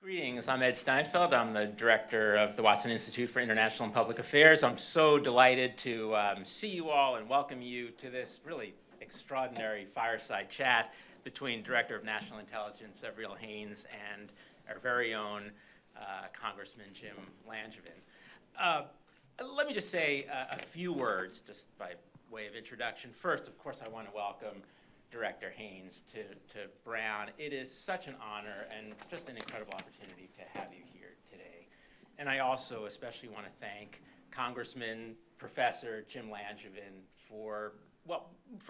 Greetings, I'm Ed Steinfeld. I'm the director of the Watson Institute for International and Public Affairs. I'm so delighted to see you all and welcome you to this really extraordinary fireside chat between Director of National Intelligence Avril Haines and our very own Congressman Jim Langevin. Let me just say a few words just by way of introduction. First, of course, I want to welcome Director Haines to Brown. It is such an honor and just an incredible opportunity to have you here today. And I also especially want to thank Congressman, Professor Jim Langevin for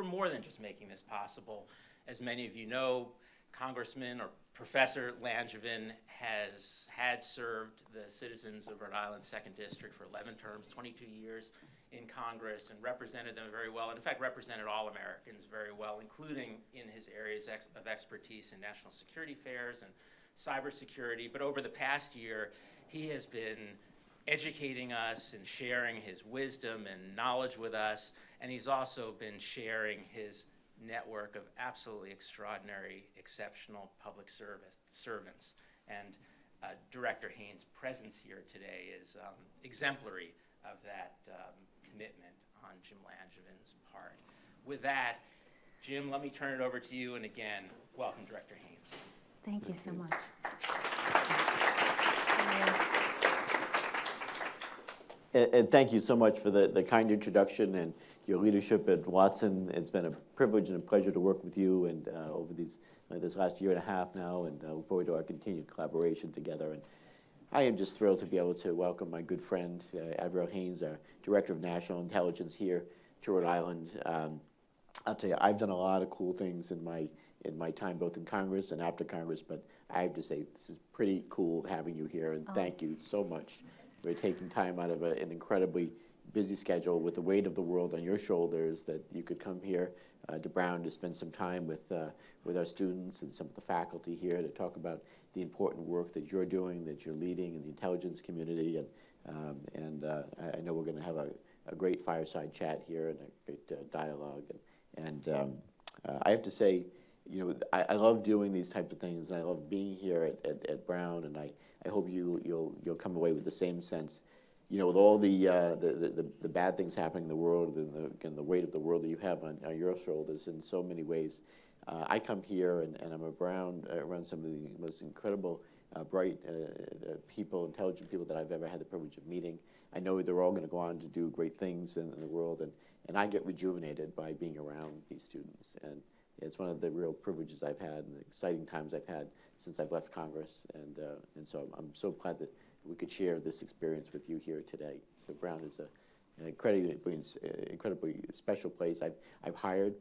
more than just making this possible. As many of you know, Congressman or Professor Langevin had served the citizens of Rhode Island's 2nd District for 11 terms, 22 years in Congress, and represented them very well. In fact, represented all Americans very well, including in his areas of expertise in national security affairs and cybersecurity. But over the past year, he has been educating us and sharing his wisdom and knowledge with us, and he's also been sharing his network of absolutely extraordinary, exceptional public servants. And Director Haines' presence here today is exemplary of that commitment on Jim Langevin's part. With that, Jim, let me turn it over to you, and again, welcome Director Haines. Thank you so much. And thank you so much for the kind introduction and your leadership at Watson. It's been a privilege and a pleasure to work with you and over this last year and a half now, and look forward to our continued collaboration together. And I am just thrilled to be able to welcome my good friend, Avril Haines, our Director of National Intelligence here to Rhode Island. I'll tell you, I've done a lot of cool things in my time, both in Congress and after Congress, but I have to say, this is pretty cool having you here, and thank you so much for taking time out of an incredibly busy schedule with the weight of the world on your shoulders, that you could come here to Brown to spend some time with our students and some of the faculty here to talk about the important work that you're doing, that you're leading in the intelligence community. And I know we're going to have a great fireside chat here and a great dialogue. And I have to say, you know, I love doing these types of things, and I love being here at Brown, and I hope you'll come away with the same sense. You know, with all the bad things happening in the world and the weight of the world that you have on your shoulders in so many ways, I come here and I'm around some of the most incredible, bright people, intelligent people that I've ever had the privilege of meeting. I know they're all going to go on to do great things in the world, and I get rejuvenated by being around these students. And it's one of the real privileges I've had and the exciting times I've had since I've left Congress. And so I'm so glad that we could share this experience with you here today. So Brown is an incredibly special place. I've hired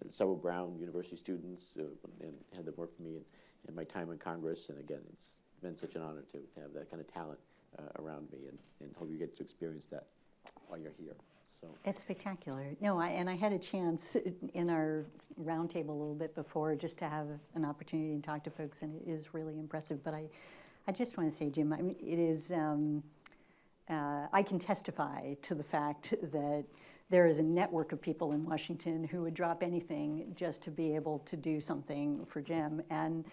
several Brown University students and had them work for me in my time in Congress. And again, it's been such an honor to have that kind of talent around me, and hope you get to experience that while you're here. So It's spectacular. No, I had a chance in our roundtable a little bit before just to have an opportunity to talk to folks, and it is really impressive. But I just want to say, Jim, I mean, it is, I can testify to the fact that there is a network of people in Washington who would drop anything just to be able to do something for Jim. And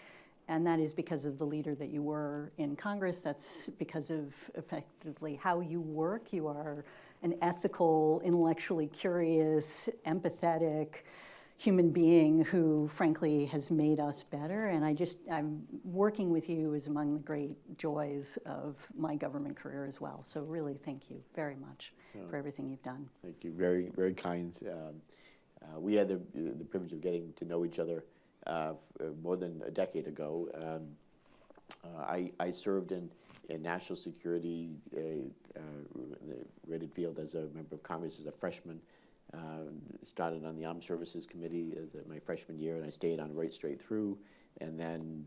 that is because of the leader that you were in Congress. That's because of effectively how you work. You are an ethical, intellectually curious, empathetic human being who, frankly, has made us better. And I'm working with you is among the great joys of my government career as well. So really, thank you very much for everything you've done. thank you, very, very kind. We had the privilege of getting to know each other more than a decade ago. I served in national security in the rated field as a member of Congress as a freshman. Started on the Armed Services Committee my freshman year, and I stayed on right straight through, and then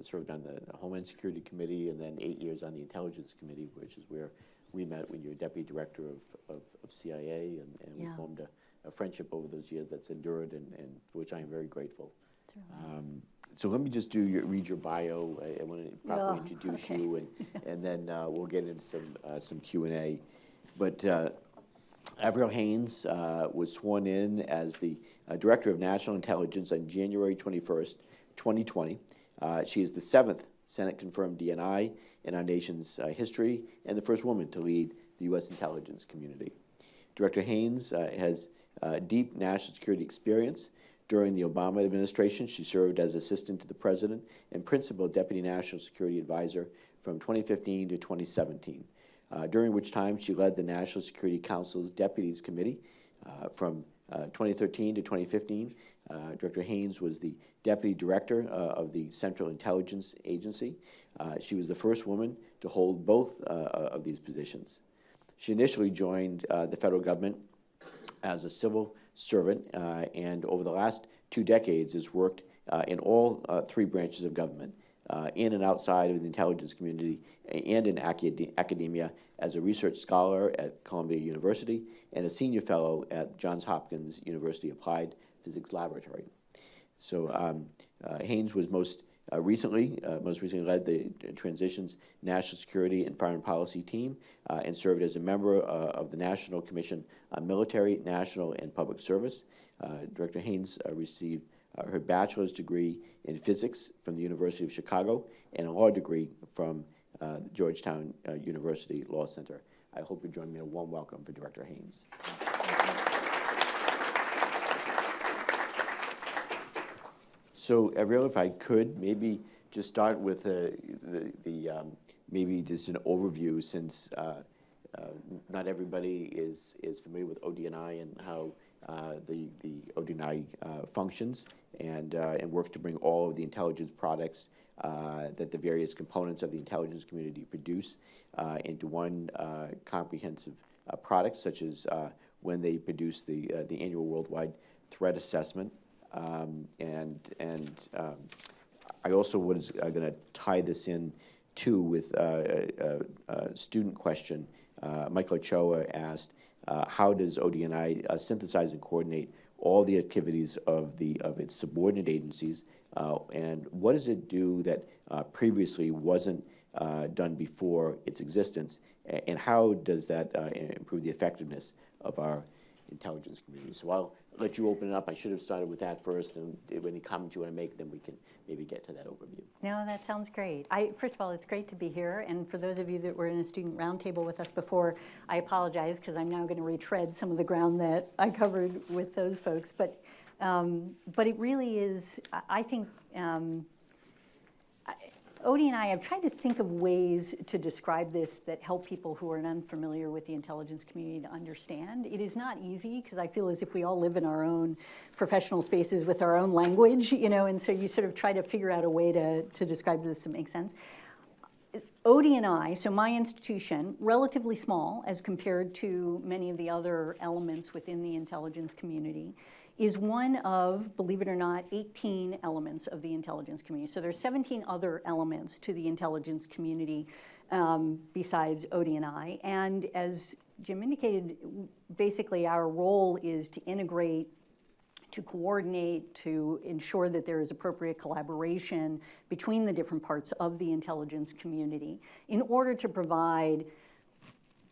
served on the Homeland Security Committee, and then 8 years on the Intelligence Committee, which is where we met when you were Deputy Director of CIA, and we formed a friendship over those years that's endured, and for which I am very grateful. So let me just read your bio. I want to properly introduce you, and then we'll get into some Q&A. But Avril Haines was sworn in as the Director of National Intelligence on January 21st, 2020. She is the 7th Senate-confirmed DNI in our nation's history and the first woman to lead the U.S. intelligence community. Director Haines has deep national security experience. During the Obama administration, she served as assistant to the president and principal deputy national security advisor from 2015 to 2017, during which time she led the National Security Council's Deputies Committee from 2013 to 2015. Director Haines was the deputy director of the Central Intelligence Agency. She was the first woman to hold both of these positions. She initially joined the federal government as a civil servant, and over the last 2 decades has worked in all 3 branches of government, in and outside of the intelligence community and in academia as a research scholar at Columbia University and a senior fellow at Johns Hopkins University Applied Physics Laboratory. So Haines was most recently led the Transitions National Security and Foreign Policy team and served as a member of the National Commission on Military, National, and Public Service. Director Haines received her bachelor's degree in physics from the University of Chicago and a law degree from Georgetown University Law Center. I hope you join me in a warm welcome for Director Haines. So, Avril, if I could, maybe just start with maybe just an overview, since not everybody is familiar with ODNI and how the ODNI functions and works to bring all of the intelligence products that the various components of the intelligence community produce into one comprehensive product, such as when they produce the annual worldwide threat assessment. I also was going to tie this in too with a student question. Michael Ochoa asked, how does ODNI synthesize and coordinate all the activities of its subordinate agencies, and what does it do that previously wasn't done before its existence, and how does that improve the effectiveness of our intelligence community? So I'll let you open it up. I should have started with that first, and if any comments you want to make, then we can maybe get to that overview. No, that sounds great. First of all, it's great to be here, and for those of you that were in a student roundtable with us before, I apologize because I'm now going to retread some of the ground that I covered with those folks. But it really is, I think, Odie and I have tried to think of ways to describe this that help people who are unfamiliar with the intelligence community to understand. It is not easy, because I feel as if we all live in our own professional spaces with our own language, and so you sort of try to figure out a way to describe this that makes sense. Odie and I, so my institution, relatively small as compared to many of the other elements within the intelligence community, is one of, believe it or not, 18 elements of the intelligence community. So there's 17 other elements to the intelligence community besides Odie and I. And as Jim indicated, basically our role is to integrate, to coordinate, to ensure that there is appropriate collaboration between the different parts of the intelligence community in order to provide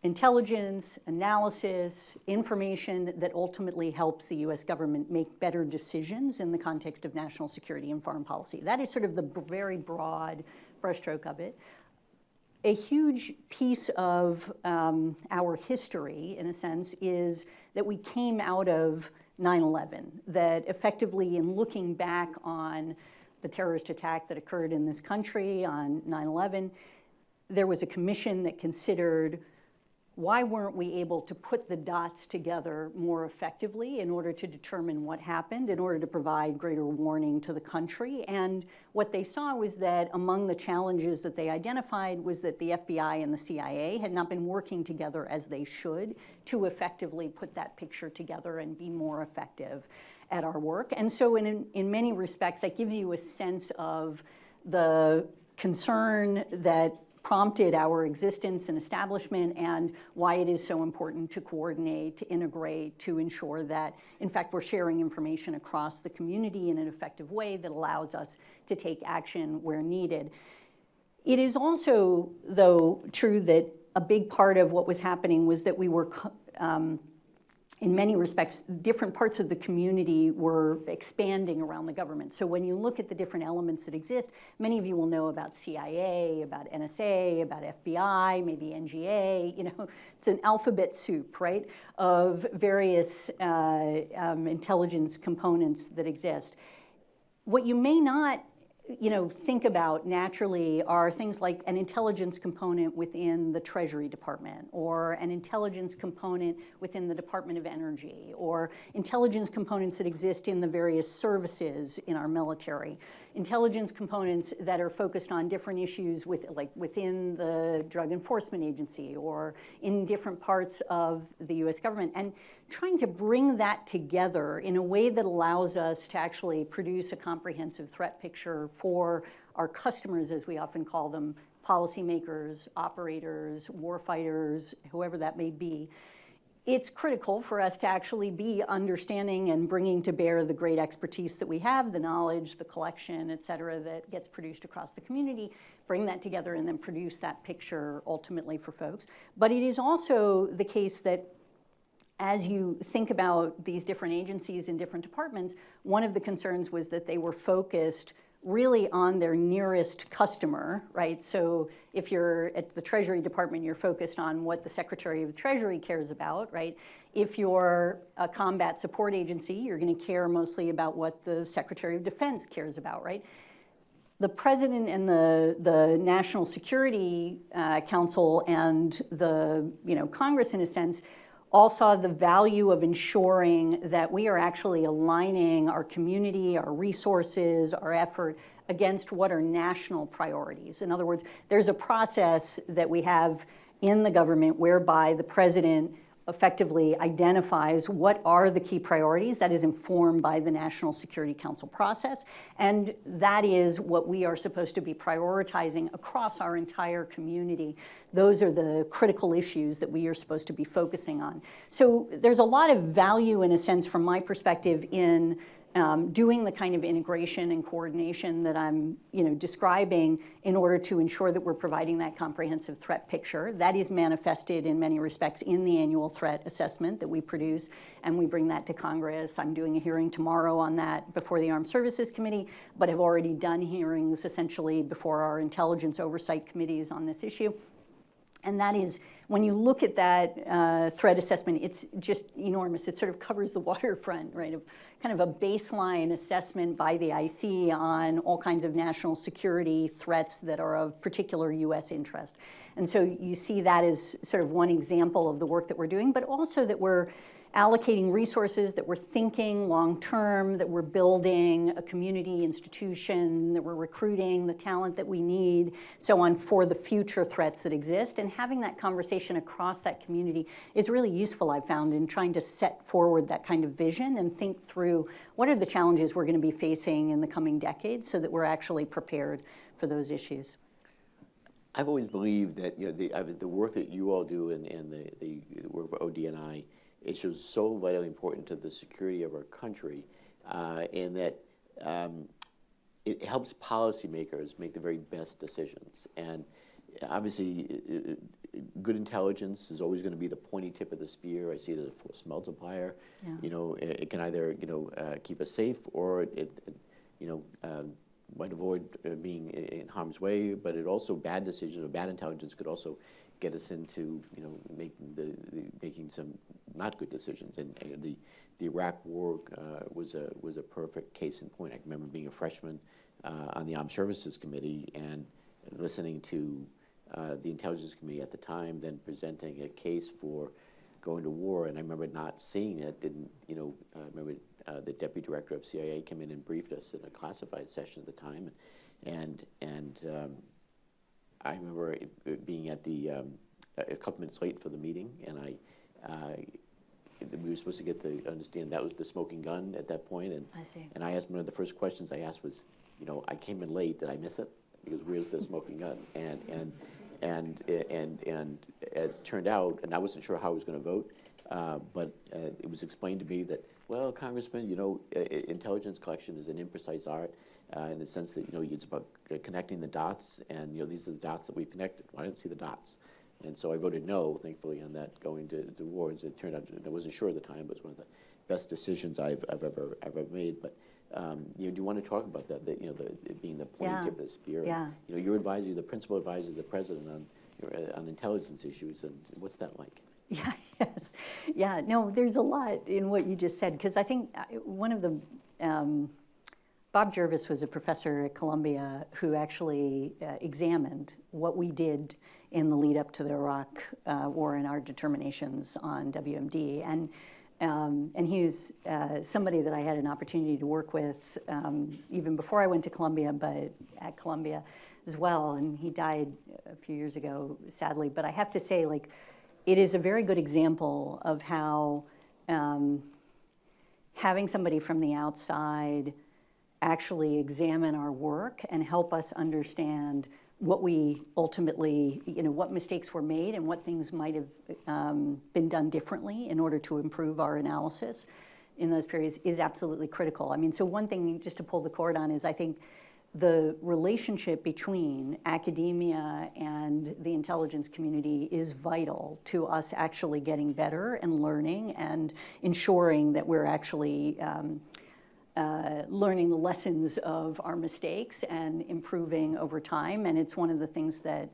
intelligence, analysis, information that ultimately helps the U.S. government make better decisions in the context of national security and foreign policy. That is sort of the very broad brushstroke of it. A huge piece of our history, in a sense, is that we came out of 9/11, that effectively in looking back on the terrorist attack that occurred in this country on 9/11, there was a commission that considered, why weren't we able to put the dots together more effectively in order to determine what happened, in order to provide greater warning to the country? And what they saw was that among the challenges that they identified was that the FBI and the CIA had not been working together as they should to effectively put that picture together and be more effective at our work. And so in many respects, that gives you a sense of the concern that prompted our existence and establishment, and why it is so important to coordinate, to integrate, to ensure that, in fact, we're sharing information across the community in an effective way that allows us to take action where needed. It is also, though, true that a big part of what was happening was that we were in many respects, different parts of the community were expanding around the government. So when you look at the different elements that exist, many of you will know about CIA, about NSA, about FBI, maybe NGA. You know, it's an alphabet soup, right, of various intelligence components that exist. What you may not think about naturally are things like an intelligence component within the Treasury Department, or an intelligence component within the Department of Energy, or intelligence components that exist in the various services in our military, intelligence components that are focused on different issues within the Drug Enforcement Agency or in different parts of the US government, and trying to bring that together in a way that allows us to actually produce a comprehensive threat picture for our customers, as we often call them, policymakers, operators, warfighters, whoever that may be. It's critical for us to actually be understanding and bringing to bear the great expertise that we have, the knowledge, the collection, et cetera, that gets produced across the community, bring that together and then produce that picture ultimately for folks. But it is also the case that as you think about these different agencies and different departments, one of the concerns was that they were focused really on their nearest customer, right? So if you're at the Treasury Department, you're focused on what the Secretary of the Treasury cares about, right? If you're a combat support agency, you're going to care mostly about what the Secretary of Defense cares about, right? The President and the National Security Council and the Congress, in a sense, all saw the value of ensuring that we are actually aligning our community, our resources, our effort against what are national priorities. In other words, there's a process that we have in the government whereby the president effectively identifies what are the key priorities. That is informed by the National Security Council process, and that is what we are supposed to be prioritizing across our entire community. Those are the critical issues that we are supposed to be focusing on. So there's a lot of value, in a sense, from my perspective, in doing the kind of integration and coordination that I'm describing in order to ensure that we're providing that comprehensive threat picture. That is manifested in many respects in the annual threat assessment that we produce, and we bring that to Congress. I'm doing a hearing tomorrow on that before the Armed Services Committee, but have already done hearings essentially before our intelligence oversight committees on this issue. And that is, when you look at that threat assessment, it's just enormous. It sort of covers the waterfront, right, of kind of a baseline assessment by the IC on all kinds of national security threats that are of particular US interest. And so you see that as sort of one example of the work that we're doing, but also that we're allocating resources, that we're thinking long-term, that we're building a community institution, that we're recruiting the talent that we need, so on, for the future threats that exist. And having that conversation across that community is really useful, I've found, in trying to set forward that kind of vision and think through what are the challenges we're going to be facing in the coming decades so that we're actually prepared for those issues. I've always believed that the work that you all do and the work of ODNI, it shows so vitally important to the security of our country, and that it helps policymakers make the very best decisions. And obviously, good intelligence is always going to be the pointy tip of the spear. I see it as a force multiplier. Yeah. It can either keep us safe, or it might avoid being in harm's way. But it also, bad decisions or bad intelligence could also get us into making some not good decisions. And the Iraq War was a perfect case in point. I remember being a freshman on the Armed Services Committee and listening to the Intelligence Committee at the time, then presenting a case for going to war. And I remember not seeing it. I remember the Deputy Director of CIA came in and briefed us in a classified session at the time, and I remember being at a couple minutes late for the meeting, and we were supposed to understand that was the smoking gun at that point, and I see. And I asked, one of the first questions I asked was, I came in late, did I miss it? Because where's the smoking gun? And it turned out, and I wasn't sure how I was going to vote, but it was explained to me that, well, Congressman, intelligence collection is an imprecise art, in the sense that it's about connecting the dots, and these are the dots that we connected. Well, I didn't see the dots, And so I voted no, thankfully, on that going to wards. It turned out, I wasn't sure at the time, but it was one of the best decisions I've ever made. But do you want to talk about that? It being the pointy tip of the spear. Yeah. And, your advisor, the principal advisor of the president on intelligence issues, and what's that like? Yeah, yes. Yeah, no, there's a lot in what you just said, because I think one of the, Bob Jervis was a professor at Columbia who actually examined what we did in the lead up to the Iraq war and our determinations on WMD. And he was somebody that I had an opportunity to work with even before I went to Columbia, but at Columbia as well. And he died a few years ago, sadly. But I have to say, like, it is a very good example of how having somebody from the outside actually examine our work and help us understand what we ultimately, what mistakes were made and what things might have been done differently in order to improve our analysis in those periods is absolutely critical. I mean, so one thing just to pull the cord on is I think the relationship between academia and the intelligence community is vital to us actually getting better and learning and ensuring that we're actually learning the lessons of our mistakes and improving over time. And it's one of the things that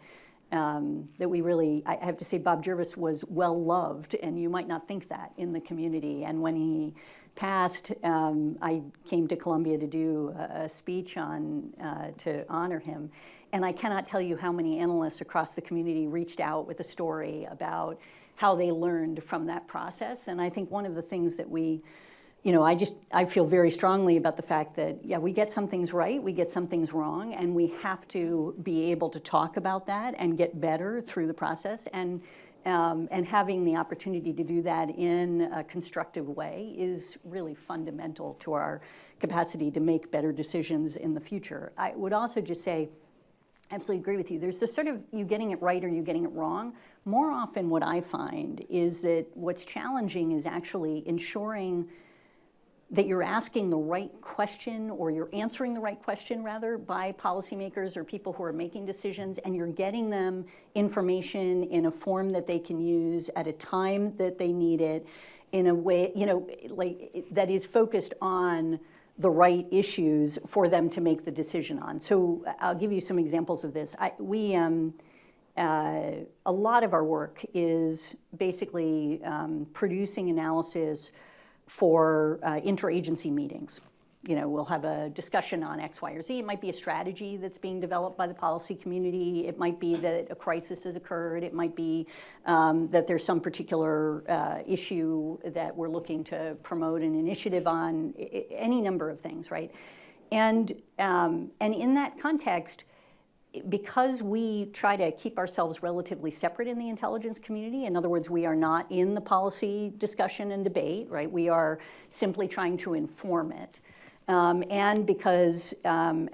that we really, I have to say, Bob Jervis was well loved, and you might not think that in the community. And when he passed, I came to Columbia to do a speech on to honor him. And I cannot tell you how many analysts across the community reached out with a story about how they learned from that process. And I think one of the things that we, I feel very strongly about the fact that, yeah, we get some things right, we get some things wrong, and we have to be able to talk about that and get better through the process. And having the opportunity to do that in a constructive way is really fundamental to our capacity to make better decisions in the future. I would also just say, I absolutely agree with you. There's this sort of you getting it right or you getting it wrong. More often what I find is that what's challenging is actually ensuring that you're asking the right question, or you're answering the right question, rather, by policymakers or people who are making decisions, and you're getting them information in a form that they can use at a time that they need it, in a way, like that is focused on the right issues for them to make the decision on. So I'll give you some examples of this. A lot of our work is basically producing analysis for interagency meetings. We'll have a discussion on X, Y, or Z. It might be a strategy that's being developed by the policy community. It might be that a crisis has occurred. It might be that there's some particular issue that we're looking to promote an initiative on, any number of things, right? And in that context, because we try to keep ourselves relatively separate in the intelligence community, in other words, we are not in the policy discussion and debate, right? We are simply trying to inform it. And because, in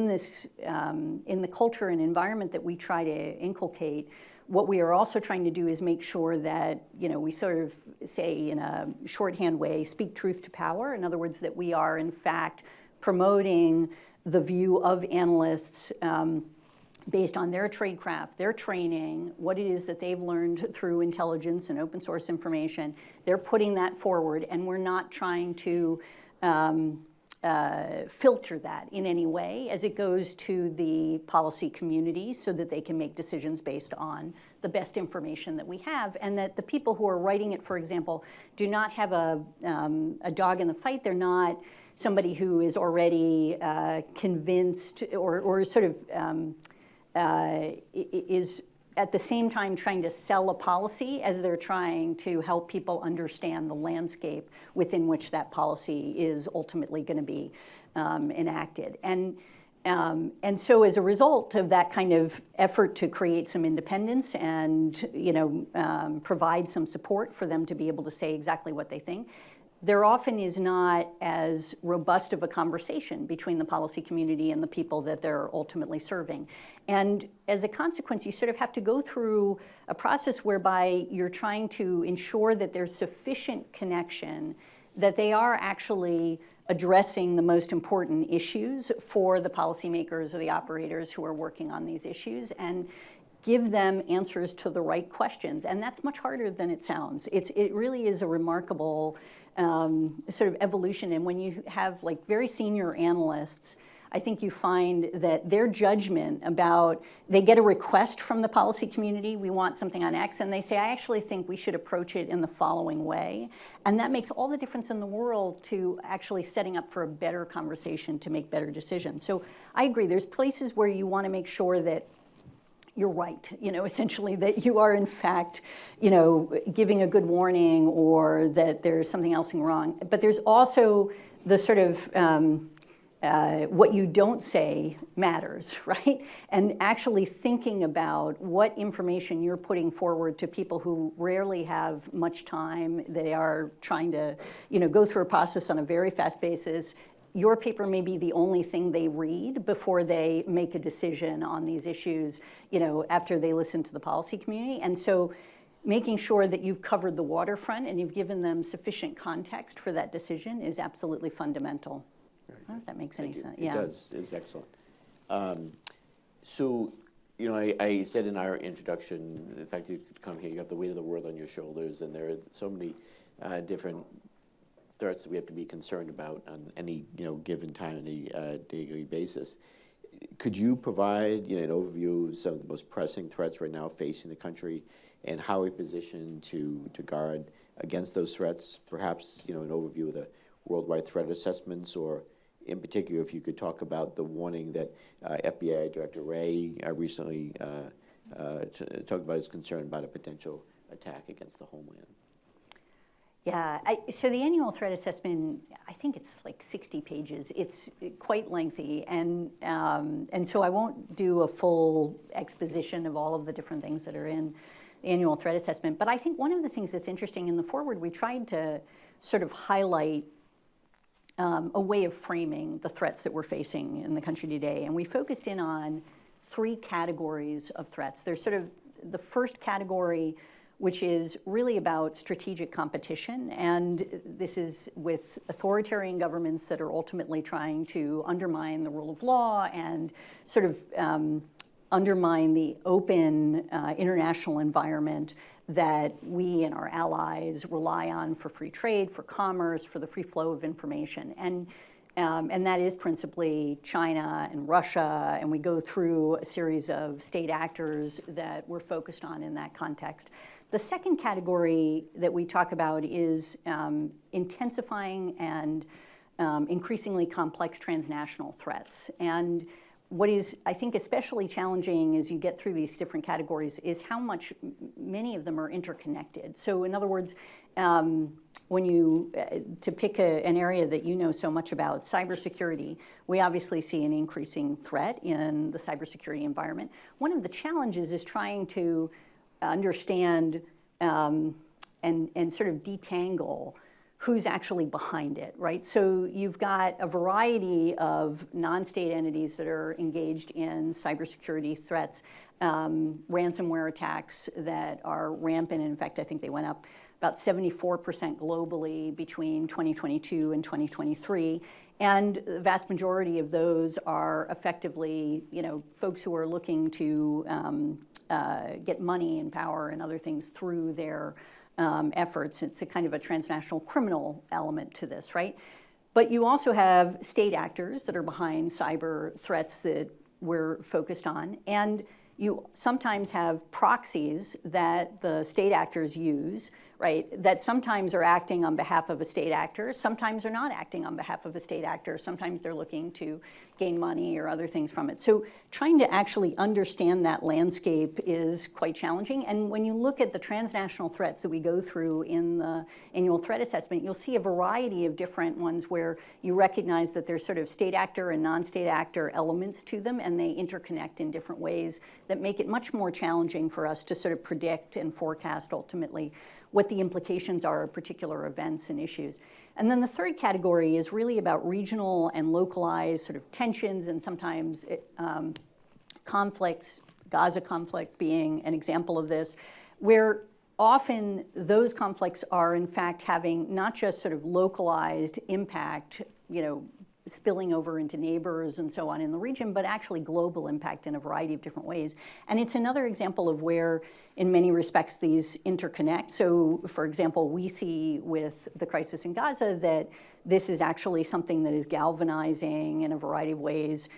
the culture and environment that we try to inculcate, what we are also trying to do is make sure that, we sort of say in a shorthand way, speak truth to power. In other words, that we are in fact promoting the view of analysts based on their tradecraft, their training, what it is that they've learned through intelligence and open source information. They're putting that forward, and we're not trying to filter that in any way as it goes to the policy community so that they can make decisions based on the best information that we have, and that the people who are writing it, for example, do not have a dog in the fight. They're not somebody who is already convinced or sort of is at the same time trying to sell a policy as they're trying to help people understand the landscape within which that policy is ultimately going to be enacted. And so as a result of that kind of effort to create some independence and provide some support for them to be able to say exactly what they think, there often is not as robust of a conversation between the policy community and the people that they're ultimately serving. And as a consequence, you sort of have to go through a process whereby you're trying to ensure that there's sufficient connection, that they are actually addressing the most important issues for the policymakers or the operators who are working on these issues, and give them answers to the right questions. And that's much harder than it sounds. It really is a remarkable sort of evolution. And when you have like very senior analysts, I think you find that their judgment about, they get a request from the policy community, we want something on X, and they say, I actually think we should approach it in the following way. And that makes all the difference in the world to actually setting up for a better conversation to make better decisions. So I agree, there's places where you want to make sure that you're right, essentially that you are in fact, giving a good warning or that there's something else wrong. But there's also the sort of, what you don't say matters, right? And actually thinking about what information you're putting forward to people who rarely have much time. They are trying to, go through a process on a very fast basis. Your paper may be the only thing they read before they make a decision on these issues, after they listen to the policy community. And so making sure that you've covered the waterfront and you've given them sufficient context for that decision is absolutely fundamental. I don't know if that makes any sense. It does. It's excellent. So, I said in our introduction, the fact that you could come here, you have the weight of the world on your shoulders, and there are so many different threats that we have to be concerned about on any given time, on a daily basis. Could you provide an overview of some of the most pressing threats right now facing the country, and how we're positioned to guard against those threats? Perhaps an overview of the worldwide threat assessments, or in particular, if you could talk about the warning that FBI Director Wray recently talked about his concern about a potential attack against the homeland. Yeah, so the annual threat assessment, I think it's like 60 pages. It's quite lengthy, and so I won't do a full exposition of all of the different things that are in the annual threat assessment. But I think one of the things that's interesting in the forward, we tried to sort of highlight a way of framing the threats that we're facing in the country today. And we focused in on 3 categories of threats. There's sort of the first category, which is really about strategic competition. And this is with authoritarian governments that are ultimately trying to undermine the rule of law and sort of undermine the open international environment that we and our allies rely on for free trade, for commerce, for the free flow of information. And that is principally China and Russia, and we go through a series of state actors that we're focused on in that context. The second category that we talk about is intensifying and increasingly complex transnational threats. And what is, I think, especially challenging as you get through these different categories is how much many of them are interconnected. So in other words, when you, to pick an area that you know so much about, cybersecurity, we obviously see an increasing threat in the cybersecurity environment. One of the challenges is trying to understand and sort of detangle who's actually behind it, right? So you've got a variety of non-state entities that are engaged in cybersecurity threats, ransomware attacks that are rampant. In fact, I think they went up about 74% globally between 2022 and 2023. And the vast majority of those are effectively, folks who are looking to get money and power and other things through their efforts. It's a kind of a transnational criminal element to this, right? But you also have state actors that are behind cyber threats that we're focused on. And you sometimes have proxies that the state actors use, right, that sometimes are acting on behalf of a state actor, sometimes are not acting on behalf of a state actor, sometimes they're looking to gain money or other things from it. So trying to actually understand that landscape is quite challenging. And when you look at the transnational threats that we go through in the annual threat assessment, you'll see a variety of different ones where you recognize that there's sort of state actor and non-state actor elements to them, and they interconnect in different ways that make it much more challenging for us to sort of predict and forecast ultimately what the implications are of particular events and issues. And then the third category is really about regional and localized sort of tensions and sometimes conflicts, Gaza conflict being an example of this, where often those conflicts are in fact having not just sort of localized impact, spilling over into neighbors and so on in the region, but actually global impact in a variety of different ways. And it's another example of where, in many respects, these interconnect. So, for example, we see with the crisis in Gaza that this is actually something that is galvanizing in a variety of ways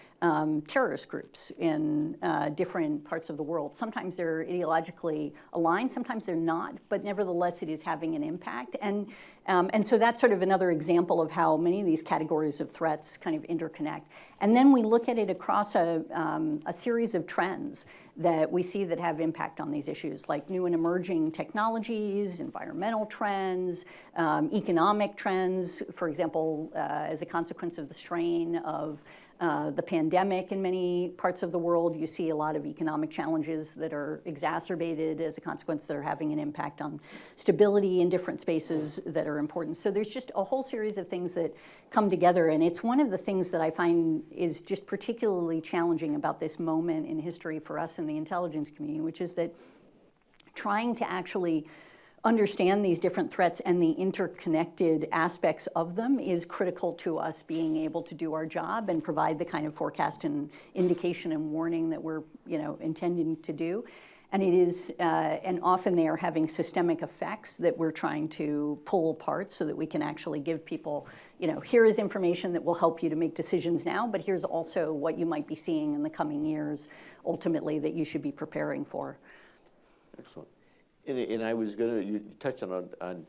terrorist groups in different parts of the world. Sometimes they're ideologically aligned, sometimes they're not, but nevertheless it is having an impact. And so that's sort of another example of how many of these categories of threats kind of interconnect. And then we look at it across a series of trends that we see that have impact on these issues, like new and emerging technologies, environmental trends, economic trends. For example, as a consequence of the strain of the pandemic in many parts of the world, you see a lot of economic challenges that are exacerbated as a consequence that are having an impact on stability in different spaces that are important. So there's just a whole series of things that come together, and it's one of the things that I find is just particularly challenging about this moment in history for us in the intelligence community, which is that trying to actually understand these different threats and the interconnected aspects of them is critical to us being able to do our job and provide the kind of forecast and indication and warning that we're intending to do. And it is, and often they are having systemic effects that we're trying to pull apart so that we can actually give people, here is information that will help you to make decisions now, but here's also what you might be seeing in the coming years, ultimately, that you should be preparing for. Excellent. And I was going to, you touched on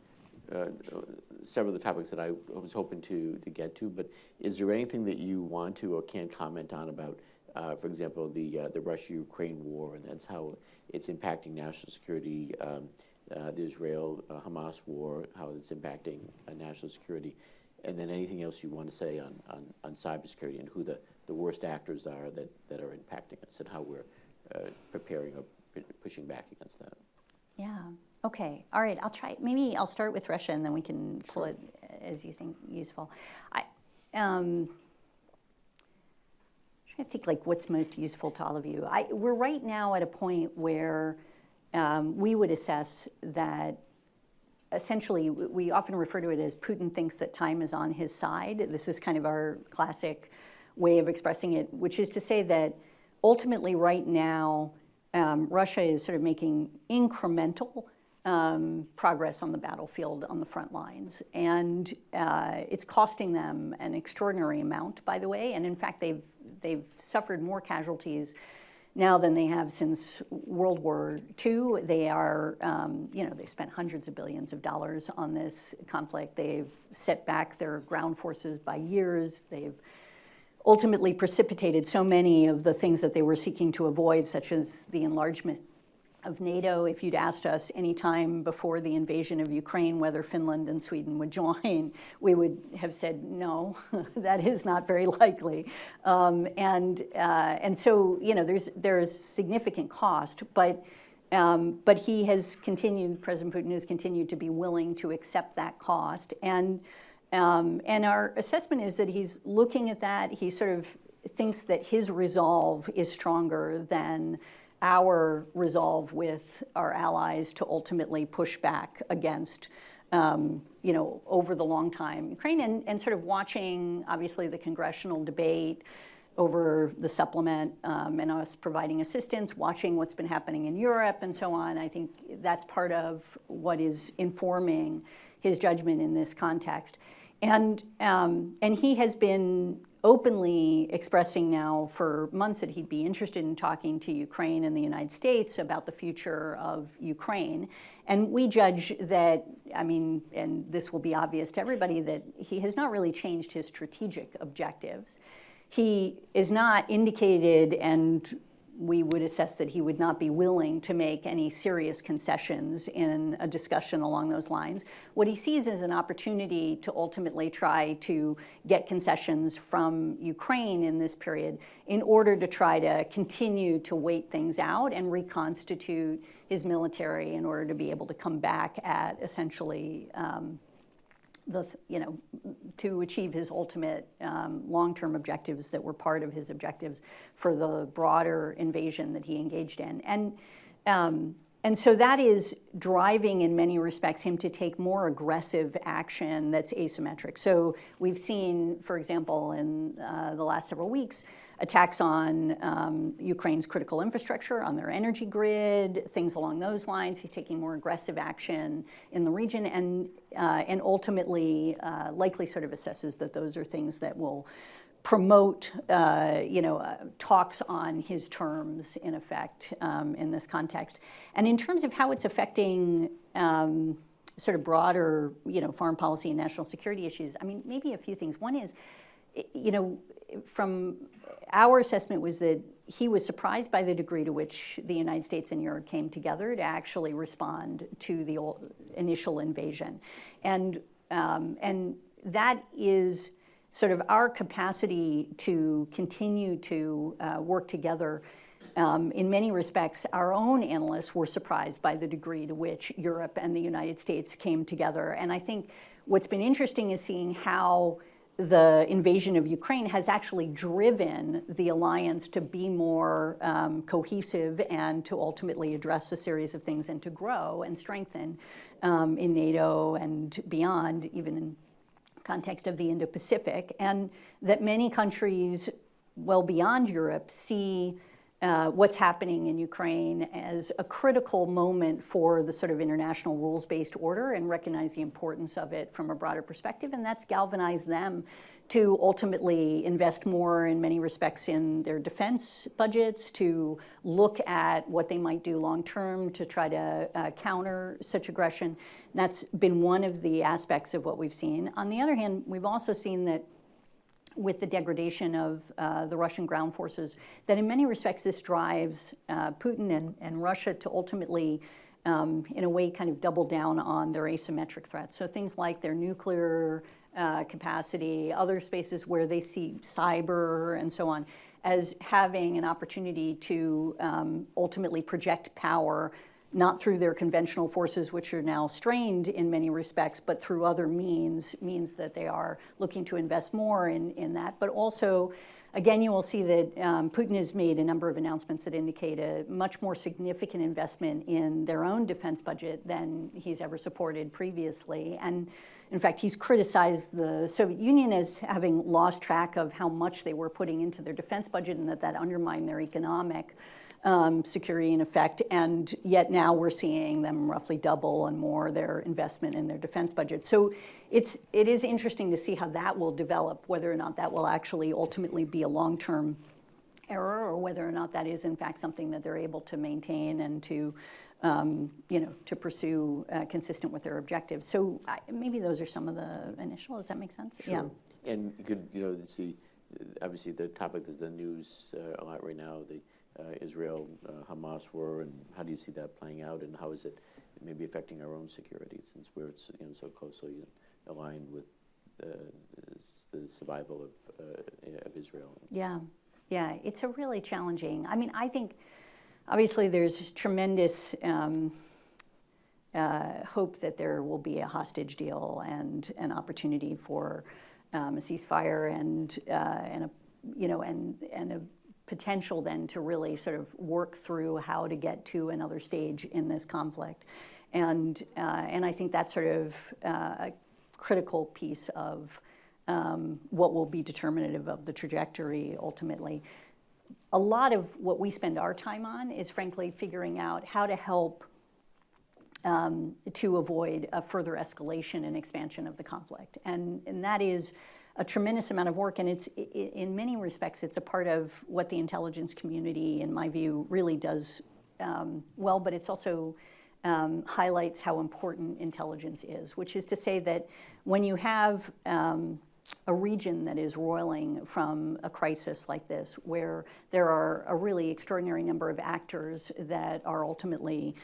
several of the topics that I was hoping to get to, but is there anything that you want to or can comment on about, for example, the Russia-Ukraine war, and that's how it's impacting national security, the Israel-Hamas war, how it's impacting national security, and then anything else you want to say on cybersecurity and who the worst actors are that are impacting us and how we're preparing or pushing back against that. Yeah. Okay. All right. I'll try. Maybe I'll start with Russia, and then we can pull it as you think useful. I'm trying to think like what's most useful to all of you. We're right now at a point where we would assess that essentially we often refer to it as Putin thinks that time is on his side. This is kind of our classic way of expressing it, which is to say that ultimately right now Russia is sort of making incremental progress on the battlefield on the front lines. And it's costing them an extraordinary amount, by the way. And in fact, they've suffered more casualties now than they have since World War II. They are, they spent hundreds of billions of dollars on this conflict. They've set back their ground forces by years. They've ultimately precipitated so many of the things that they were seeking to avoid, such as the enlargement of NATO. If you'd asked us any time before the invasion of Ukraine whether Finland and Sweden would join, we would have said no, that is not very likely. And so there's significant cost, but he has continued. President Putin has continued to be willing to accept that cost. And our assessment is that he's looking at that. He sort of thinks that his resolve is stronger than our resolve with our allies to ultimately push back against, over the long time Ukraine, and sort of watching, obviously, the congressional debate over the supplement and us providing assistance, watching what's been happening in Europe and so on. I think that's part of what is informing his judgment in this context. And he has been openly expressing now for months that he'd be interested in talking to Ukraine and the United States about the future of Ukraine. And we judge that, and this will be obvious to everybody, that he has not really changed his strategic objectives. He is not indicated, and we would assess that he would not be willing to make any serious concessions in a discussion along those lines. What he sees is an opportunity to ultimately try to get concessions from Ukraine in this period in order to try to continue to wait things out and reconstitute his military in order to be able to come back at essentially to achieve his ultimate long-term objectives that were part of his objectives for the broader invasion that he engaged in. And And so that is driving, in many respects, him to take more aggressive action that's asymmetric. So we've seen, for example, in the last several weeks, attacks on Ukraine's critical infrastructure, on their energy grid, things along those lines. He's taking more aggressive action in the region, and ultimately likely sort of assesses that those are things that will promote, talks on his terms, in effect, in this context. And in terms of how it's affecting sort of broader, foreign policy and national security issues, I mean, maybe a few things. One is, from our assessment was that he was surprised by the degree to which the United States and Europe came together to actually respond to the initial invasion. And that is sort of our capacity to continue to work together. In many respects, our own analysts were surprised by the degree to which Europe and the United States came together. And I think what's been interesting is seeing how the invasion of Ukraine has actually driven the alliance to be more cohesive and to ultimately address a series of things and to grow and strengthen in NATO and beyond, even in context of the Indo-Pacific, and that many countries well beyond Europe see what's happening in Ukraine as a critical moment for the sort of international rules-based order and recognize the importance of it from a broader perspective, and that's galvanized them to ultimately invest more in many respects in their defense budgets, to look at what they might do long-term to try to counter such aggression. That's been one of the aspects of what we've seen. On the other hand, we've also seen that with the degradation of the Russian ground forces, that in many respects this drives Putin and Russia to ultimately, in a way, kind of double down on their asymmetric threats. So things like their nuclear capacity, other spaces where they see cyber and so on, as having an opportunity to ultimately project power, not through their conventional forces, which are now strained in many respects, but through other means that they are looking to invest more in that. But also, again, you will see that Putin has made a number of announcements that indicate a much more significant investment in their own defense budget than he's ever supported previously. And in fact, he's criticized the Soviet Union as having lost track of how much they were putting into their defense budget and that undermined their economic security in effect, and yet now we're seeing them roughly double and more their investment in their defense budget. So it is interesting to see how that will develop, whether or not that will actually ultimately be a long-term error, or whether or not that is in fact something that they're able to maintain and to to pursue consistent with their objectives. So maybe those are some of the initial. Does that make sense? Sure. Yeah. And you could see, obviously the topic is the news a lot right now. The Israel-Hamas war, and how do you see that playing out, and how is it maybe affecting our own security, since we're so closely aligned with the survival of Israel? Yeah, it's a really challenging. I mean, I think obviously there's tremendous hope that there will be a hostage deal and an opportunity for a ceasefire and a potential then to really sort of work through how to get to another stage in this conflict. And I think that's sort of a critical piece of what will be determinative of the trajectory ultimately. A lot of what we spend our time on is frankly figuring out how to help to avoid a further escalation and expansion of the conflict. And that is a tremendous amount of work, and it's in many respects it's a part of what the intelligence community, in my view, really does well, but it's also highlights how important intelligence is, which is to say that when you have a region that is roiling from a crisis like this, where there are a really extraordinary number of actors that are ultimately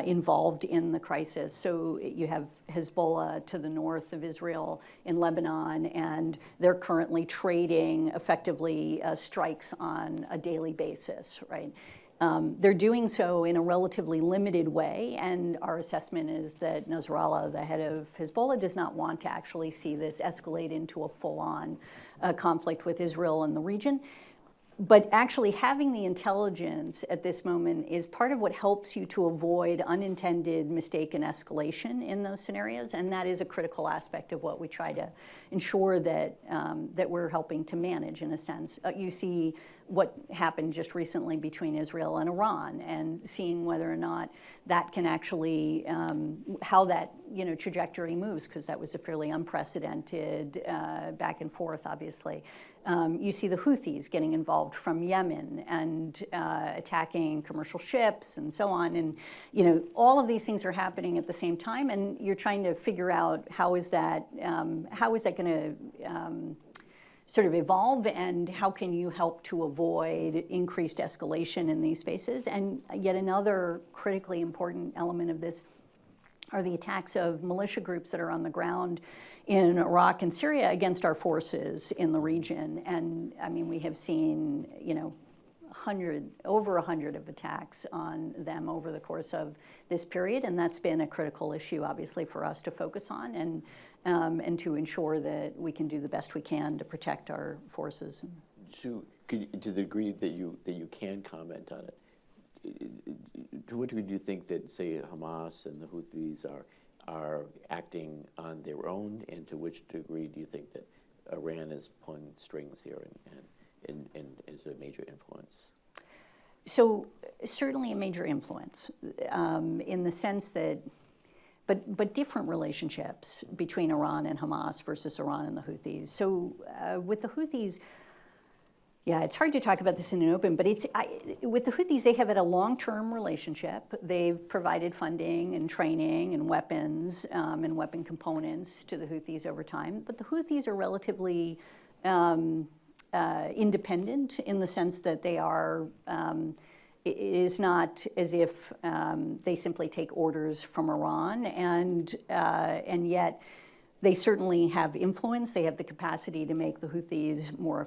involved in the crisis. So you have Hezbollah to the north of Israel in Lebanon, and they're currently trading effectively strikes on a daily basis, right? They're doing so in a relatively limited way, and our assessment is that Nasrallah, the head of Hezbollah, does not want to actually see this escalate into a full-on conflict with Israel in the region. But actually having the intelligence at this moment is part of what helps you to avoid unintended mistaken escalation in those scenarios, and that is a critical aspect of what we try to ensure that, that we're helping to manage in a sense. You see what happened just recently between Israel and Iran, and seeing whether or not that can actually, how that trajectory moves, because that was a fairly unprecedented back and forth, obviously. You see the Houthis getting involved from Yemen and attacking commercial ships and so on. And all of these things are happening at the same time, and you're trying to figure out how is that going to sort of evolve, and how can you help to avoid increased escalation in these spaces. And yet another critically important element of this are the attacks of militia groups that are on the ground in Iraq and Syria against our forces in the region. And I mean, we have seen, over 100 of attacks on them over the course of this period, and that's been a critical issue, obviously, for us to focus on and to ensure that we can do the best we can to protect our forces. To the degree that you can comment on it, to what degree do you think that, say, Hamas and the Houthis are acting on their own, and to which degree do you think that Iran is pulling strings here and is a major influence? So certainly a major influence in the sense that, but different relationships between Iran and Hamas versus Iran and the Houthis. So with the Houthis, yeah, it's hard to talk about this in an open, but with the Houthis, they have had a long-term relationship. They've provided funding and training and weapons and weapon components to the Houthis over time. But the Houthis are relatively independent in the sense that they are, it is not as if they simply take orders from Iran, and yet they certainly have influence. They have the capacity to make the Houthis more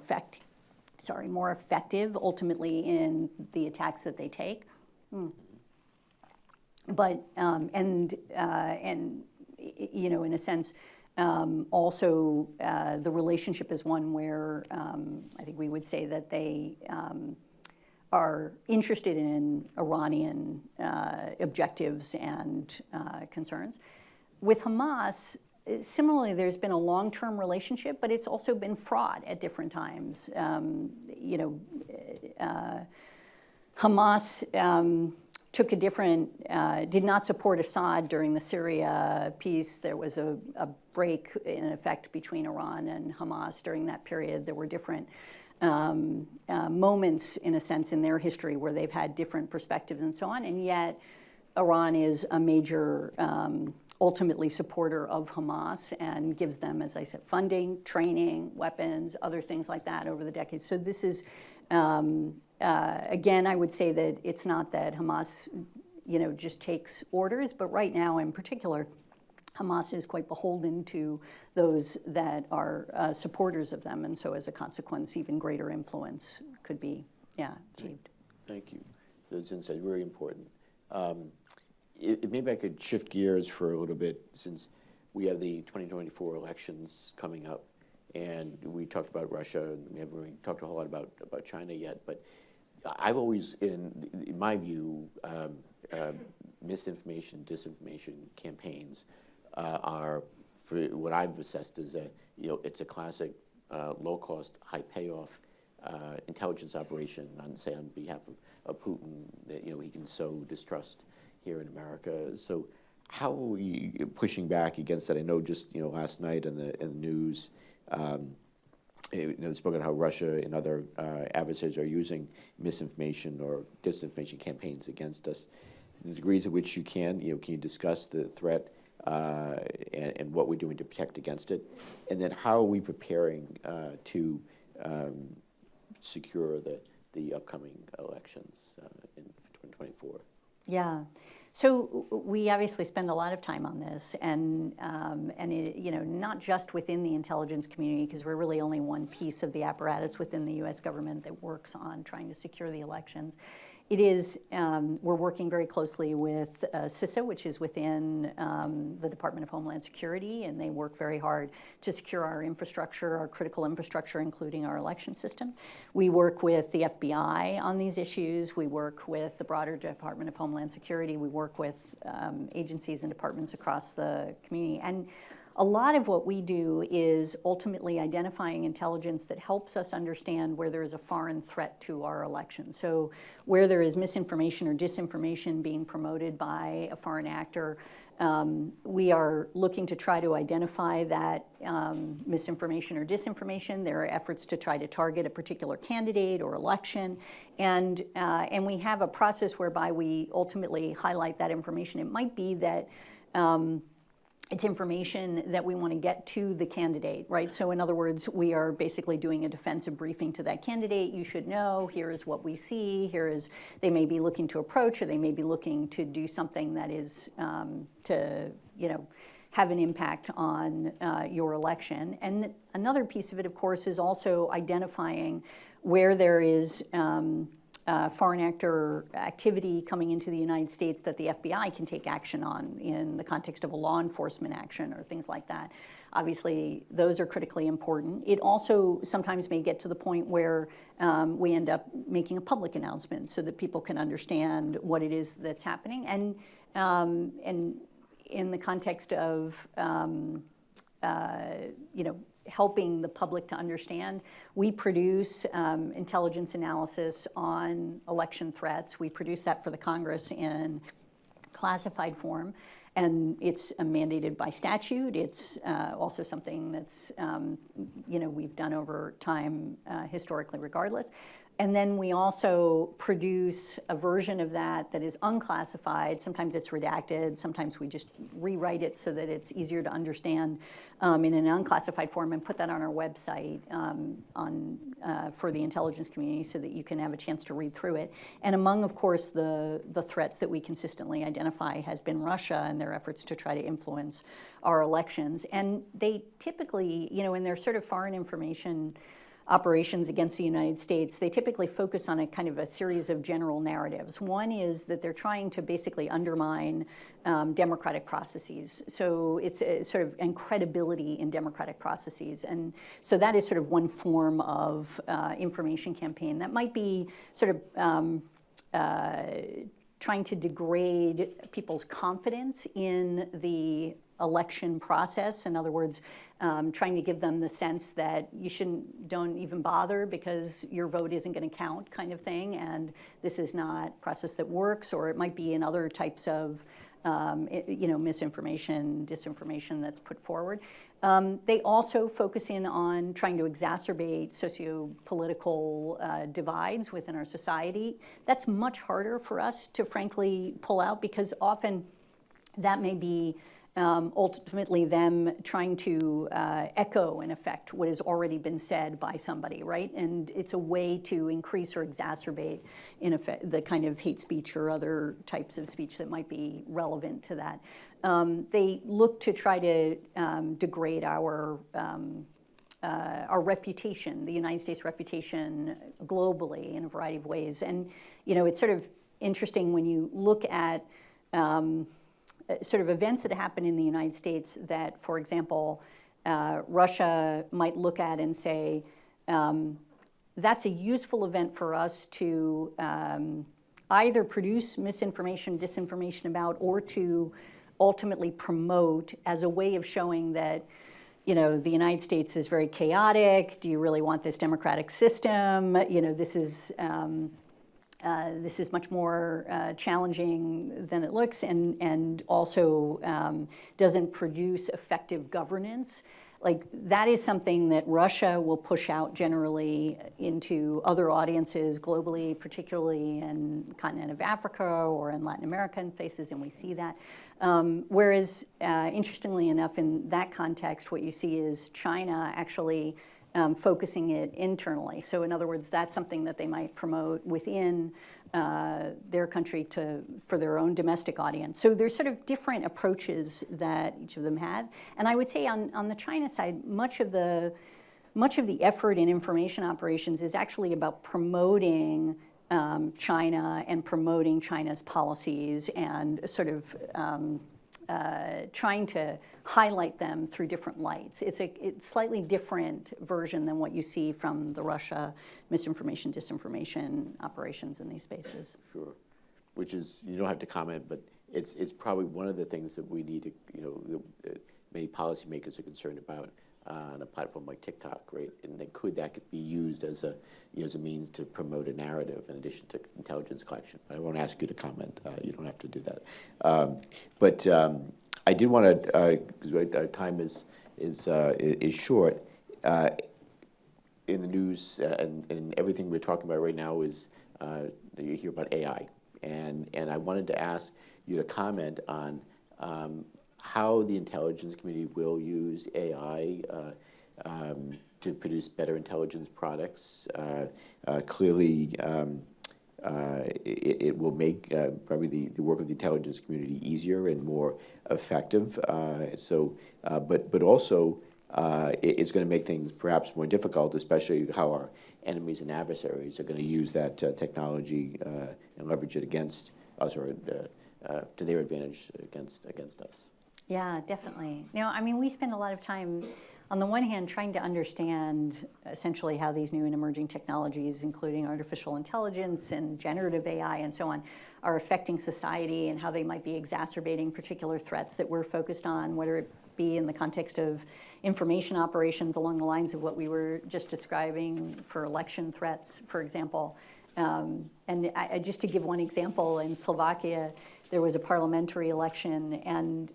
effective ultimately in the attacks that they take. But, in a sense, also the relationship is one where I think we would say that they are interested in Iranian objectives and concerns. With Hamas, similarly, there's been a long-term relationship, but it's also been fraught at different times. Hamas took a different, did not support Assad during the Syria peace. There was a break in effect between Iran and Hamas during that period. There were different moments, in a sense, in their history where they've had different perspectives and so on, and yet Iran is a major ultimately supporter of Hamas and gives them, as I said, funding, training, weapons, other things like that over the decades. So this is, again, I would say that it's not that Hamas, just takes orders, but right now in particular, Hamas is quite beholden to those that are supporters of them, and so as a consequence, even greater influence could be, achieved. Thank you. Those insights are very important. Maybe I could shift gears for a little bit, since we have the 2024 elections coming up, and we talked about Russia, and we haven't really talked a whole lot about China yet, but I've always, in my view, misinformation, disinformation campaigns are, for what I've assessed as it's a classic low-cost, high-payoff intelligence operation, on behalf of Putin, that he can sow distrust here in America. So how are we pushing back against that? I know just last night in the news, spoken how Russia and other adversaries are using misinformation or disinformation campaigns against us. The degree to which you can you discuss the threat and what we're doing to protect against it, and then how are we preparing to secure the upcoming elections in 2024? Yeah. So we obviously spend a lot of time on this, and it, not just within the intelligence community, because we're really only one piece of the apparatus within the U.S. government that works on trying to secure the elections. it is, we're working very closely with CISA, which is within the Department of Homeland Security, and they work very hard to secure our infrastructure, our critical infrastructure, including our election system. We work with the FBI on these issues. We work with the broader Department of Homeland Security. We work with agencies and departments across the community. And a lot of what we do is ultimately identifying intelligence that helps us understand where there is a foreign threat to our election. So where there is misinformation or disinformation being promoted by a foreign actor, we are looking to try to identify that misinformation or disinformation. There are efforts to try to target a particular candidate or election. And we have a process whereby we ultimately highlight that information. It might be that it's information that we want to get to the candidate, right? So in other words, we are basically doing a defensive briefing to that candidate. You should know, here is what we see, here is, they may be looking to approach, or they may be looking to do something that is to, have an impact on your election. And another piece of it, of course, is also identifying where there is foreign actor activity coming into the United States that the FBI can take action on in the context of a law enforcement action or things like that. Obviously, those are critically important. It also sometimes may get to the point where we end up making a public announcement so that people can understand what it is that's happening. And in the context of helping the public to understand, we produce intelligence analysis on election threats. We produce that for the Congress in classified form, and it's mandated by statute. It's also something that's, we've done over time historically regardless. And then we also produce a version of that that is unclassified. Sometimes it's redacted. Sometimes we just rewrite it so that it's easier to understand in an unclassified form and put that on our website for the intelligence community so that you can have a chance to read through it. And among, of course, the threats that we consistently identify has been Russia and their efforts to try to influence our elections. And they typically, in their sort of foreign information operations against the United States, they typically focus on a kind of a series of general narratives. One is that they're trying to basically undermine democratic processes. So it's a sort of credibility in democratic processes. And so that is sort of one form of information campaign. That might be sort of trying to degrade people's confidence in the election process. In other words, trying to give them the sense that don't even bother because your vote isn't going to count, kind of thing, and this is not a process that works. Or it might be in other types of misinformation, disinformation that's put forward. They also focus in on trying to exacerbate socio-political divides within our society. That's much harder for us to frankly pull out, because often that may be ultimately them trying to echo, in effect, what has already been said by somebody, right? And it's a way to increase or exacerbate, in effect, the kind of hate speech or other types of speech that might be relevant to that. They look to try to degrade our reputation, the United States reputation globally in a variety of ways. And, it's sort of interesting when you look at sort of events that happen in the United States that, for example, Russia might look at and say, that's a useful event for us to either produce misinformation, disinformation about, or to ultimately promote as a way of showing that, the United States is very chaotic. Do you really want this democratic system? This is much more challenging than it looks, and also doesn't produce effective governance. Like, that is something that Russia will push out generally into other audiences globally, particularly in the continent of Africa or in Latin American places, and we see that. Whereas, interestingly enough, in that context, what you see is China actually focusing it internally. So in other words, that's something that they might promote within their country for their own domestic audience. So there's sort of different approaches that each of them have. And I would say on the China side, much of the effort in information operations is actually about promoting China and promoting China's policies and sort of trying to highlight them through different lights. It's a slightly different version than what you see from the Russia misinformation, disinformation operations in these spaces. Sure, which is, you don't have to comment, but it's probably one of the things that we need to, that many policymakers are concerned about on a platform like TikTok, right? And then could be used as a means to promote a narrative in addition to intelligence collection? I won't ask you to comment. You don't have to do that. But I did want to, because our time is short. In the news and everything we're talking about right now is you hear about AI, and I wanted to ask you to comment on how the intelligence community will use AI to produce better intelligence products. Clearly, it will make probably the work of the intelligence community easier and more effective. But also, it's going to make things perhaps more difficult, especially how our enemies and adversaries are going to use that technology and leverage it against us, or to their advantage against us. Yeah, definitely. I mean, we spend a lot of time, on the one hand, trying to understand essentially how these new and emerging technologies, including artificial intelligence and generative AI and so on, are affecting society and how they might be exacerbating particular threats that we're focused on, whether it be in the context of information operations along the lines of what we were just describing for election threats, for example. And just to give one example, in Slovakia, there was a parliamentary election, and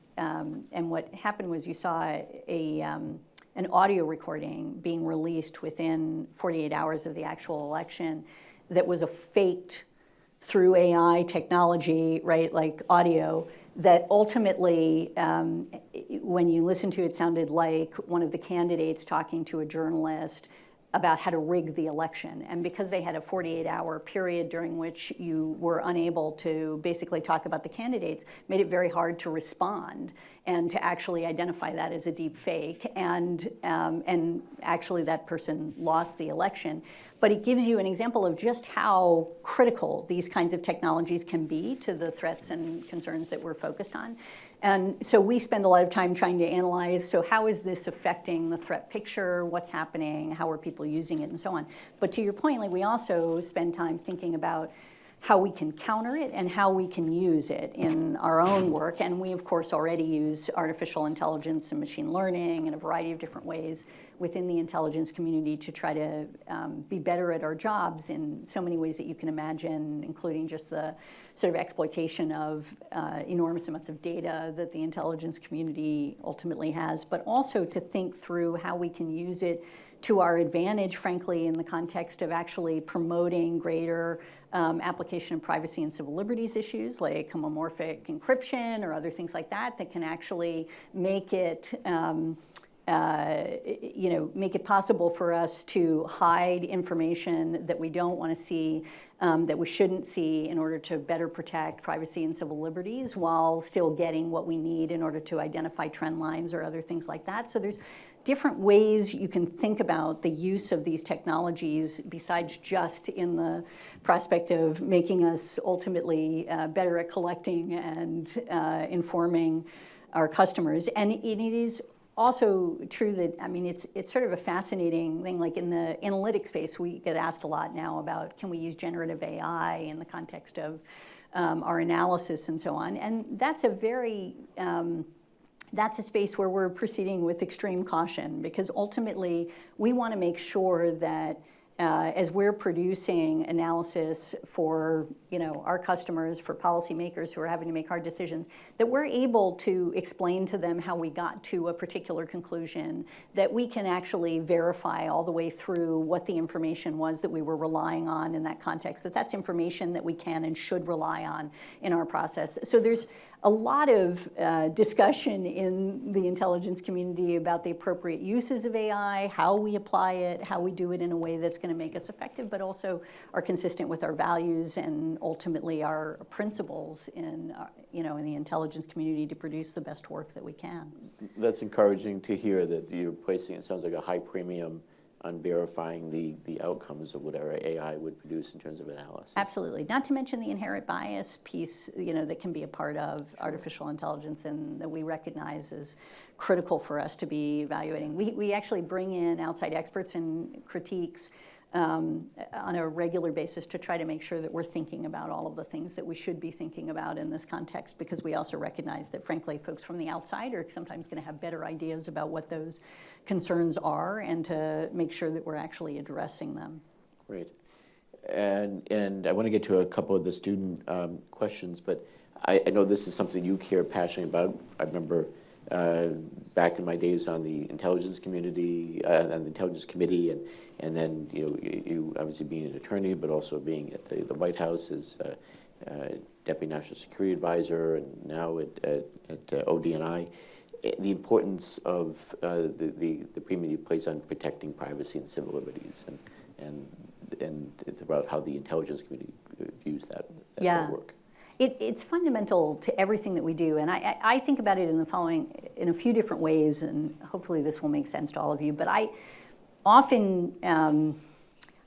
what happened was you saw an audio recording being released within 48 hours of the actual election that was a faked through AI technology, right, like audio, that ultimately, when you listen to it, sounded like one of the candidates talking to a journalist about how to rig the election. And because they had a 48-hour period during which you were unable to basically talk about the candidates, made it very hard to respond and to actually identify that as a deep fake. And actually that person lost the election. But it gives you an example of just how critical these kinds of technologies can be to the threats and concerns that we're focused on. And so we spend a lot of time trying to analyze, so how is this affecting the threat picture? What's happening? How are people using it? And so on. But to your point, like, we also spend time thinking about how we can counter it and how we can use it in our own work. And we, of course, already use artificial intelligence and machine learning in a variety of different ways within the intelligence community to try to be better at our jobs in so many ways that you can imagine, including just the sort of exploitation of enormous amounts of data that the intelligence community ultimately has, but also to think through how we can use it to our advantage, frankly, in the context of actually promoting greater application of privacy and civil liberties issues like homomorphic encryption or other things like that that can actually make it make it possible for us to hide information that we don't want to see, that we shouldn't see, in order to better protect privacy and civil liberties while still getting what we need in order to identify trend lines or other things like that. So there's different ways you can think about the use of these technologies besides just in the prospect of making us ultimately better at collecting and informing our customers. And it is also true that, I mean, it's sort of a fascinating thing. Like in the analytics space, we get asked a lot now about, can we use generative AI in the context of our analysis and so on. And that's a very, that's a space where we're proceeding with extreme caution, because ultimately we want to make sure that as we're producing analysis for our customers, for policymakers who are having to make hard decisions, that we're able to explain to them how we got to a particular conclusion, that we can actually verify all the way through what the information was that we were relying on in that context, that that's information that we can and should rely on in our process. So there's a lot of discussion in the intelligence community about the appropriate uses of AI, how we apply it, how we do it in a way that's going to make us effective, but also are consistent with our values and ultimately our principles in the intelligence community to produce the best work that we can. That's encouraging to hear that you're placing, it sounds like, a high premium verifying the outcomes of whatever AI would produce in terms of analysis. Absolutely. Not to mention the inherent bias piece, that can be a part of artificial intelligence and that we recognize as critical for us to be evaluating. We actually bring in outside experts and critiques on a regular basis to try to make sure that we're thinking about all of the things that we should be thinking about in this context, because we also recognize that, frankly, folks from the outside are sometimes going to have better ideas about what those concerns are, and to make sure that we're actually addressing them. Great. And I want to get to a couple of the student questions, but I know this is something you care passionately about. I remember back in my days on the intelligence community, and the intelligence committee, and then you obviously being an attorney, but also being at the White House as Deputy National Security Advisor, and now at ODNI. The importance of the premium you place on protecting privacy and civil liberties, and it's about how the intelligence community views that work. It's fundamental to everything that we do, and I think about it in a few different ways, and hopefully this will make sense to all of you. But I often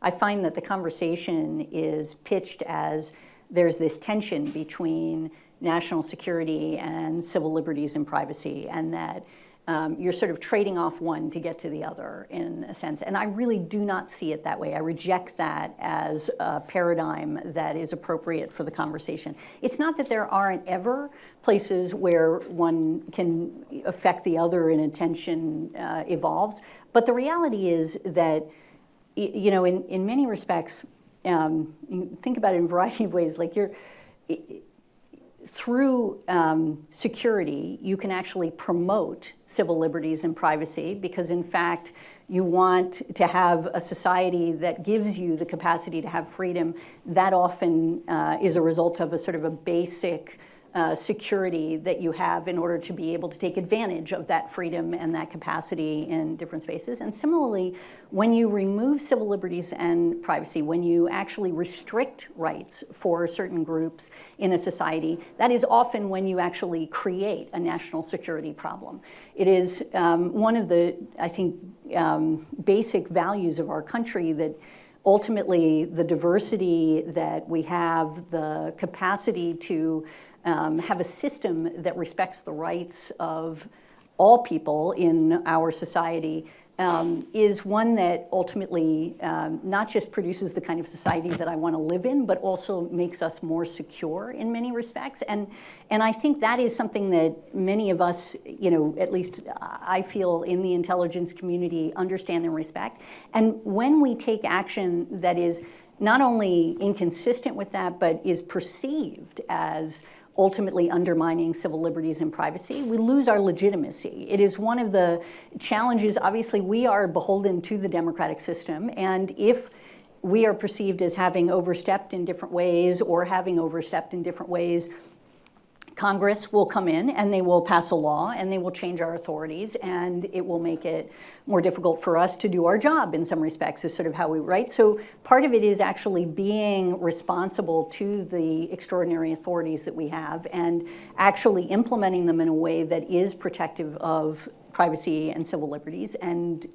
I find that the conversation is pitched as there's this tension between national security and civil liberties and privacy, and that you're sort of trading off one to get to the other, in a sense. And I really do not see it that way. I reject that as a paradigm that is appropriate for the conversation. It's not that there aren't ever places where one can affect the other and attention evolves, but the reality is that, in many respects, you think about it in a variety of ways, like through security, you can actually promote civil liberties and privacy, because in fact, you want to have a society that gives you the capacity to have freedom. That often is a result of a sort of a basic security that you have in order to be able to take advantage of that freedom and that capacity in different spaces. And similarly, when you remove civil liberties and privacy, when you actually restrict rights for certain groups in a society, that is often when you actually create a national security problem. It is one of the, I think, basic values of our country that ultimately the diversity that we have, the capacity to have a system that respects the rights of all people in our society is one that ultimately not just produces the kind of society that I want to live in, but also makes us more secure in many respects. And I think that is something that many of us, at least I feel in the intelligence community, understand and respect. And when we take action that is not only inconsistent with that, but is perceived as ultimately undermining civil liberties and privacy, we lose our legitimacy. It is one of the challenges. Obviously, we are beholden to the democratic system, and if we are perceived as having overstepped in different ways, Congress will come in and they will pass a law and they will change our authorities, and it will make it more difficult for us to do our job in some respects, is sort of how we write. So part of it is actually being responsible to the extraordinary authorities that we have and actually implementing them in a way that is protective of privacy and civil liberties, and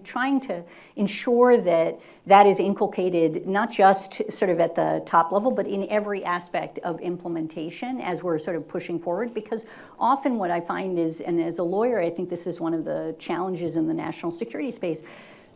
trying to ensure that that is inculcated not just sort of at the top level, but in every aspect of implementation as we're sort of pushing forward. Because often what I find is, and as a lawyer, I think this is one of the challenges in the national security space,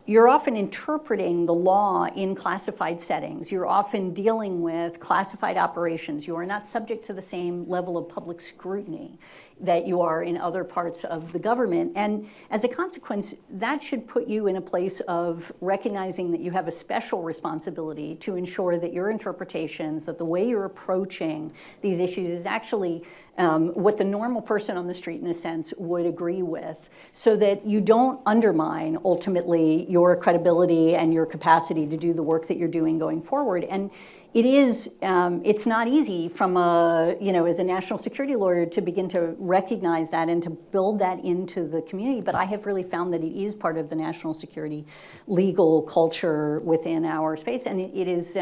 you're often interpreting the law in classified settings. You're often dealing with classified operations. You are not subject to the same level of public scrutiny that you are in other parts of the government. And as a consequence, that should put you in a place of recognizing that you have a special responsibility to ensure that your interpretations, that the way you're approaching these issues is actually what the normal person on the street, in a sense, would agree with, so that you don't undermine, ultimately, your credibility and your capacity to do the work that you're doing going forward. And it is, it's not easy from as a national security lawyer to begin to recognize that and to build that into the community, but I have really found that it is part of the national security legal culture within our space, and it is,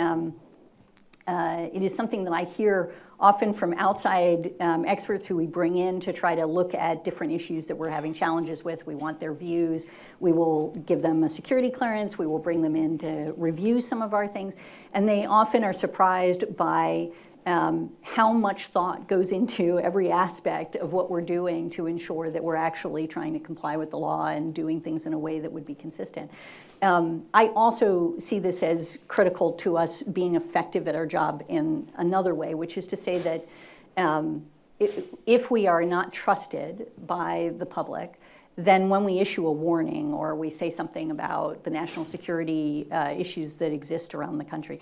It is something that I hear often from outside experts who we bring in to try to look at different issues that we're having challenges with. We want their views. We will give them a security clearance. We will bring them in to review some of our things. And they often are surprised by how much thought goes into every aspect of what we're doing to ensure that we're actually trying to comply with the law and doing things in a way that would be consistent. I also see this as critical to us being effective at our job in another way, which is to say that if we are not trusted by the public, then when we issue a warning or we say something about the national security issues that exist around the country,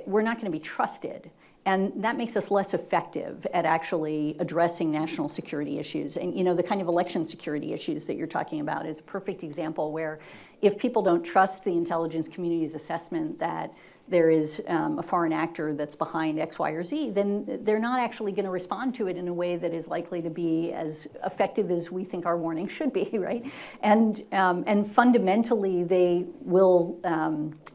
we're not going to be trusted. And that makes us less effective at actually addressing national security issues. And the kind of election security issues that you're talking about is a perfect example where if people don't trust the intelligence community's assessment that there is a foreign actor that's behind X, Y, or Z, then they're not actually going to respond to it in a way that is likely to be as effective as we think our warning should be, right? And fundamentally, they will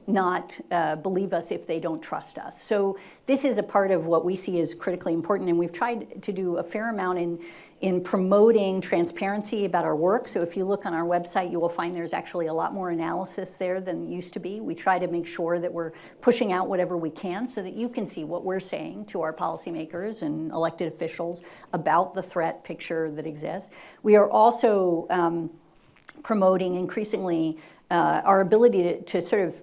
not believe us if they don't trust us. So this is a part of what we see as critically important, and we've tried to do a fair amount in promoting transparency about our work. So if you look on our website, you will find there's actually a lot more analysis there than used to be. We try to make sure that we're pushing out whatever we can so that you can see what we're saying to our policymakers and elected officials about the threat picture that exists. We are also promoting increasingly our ability to sort of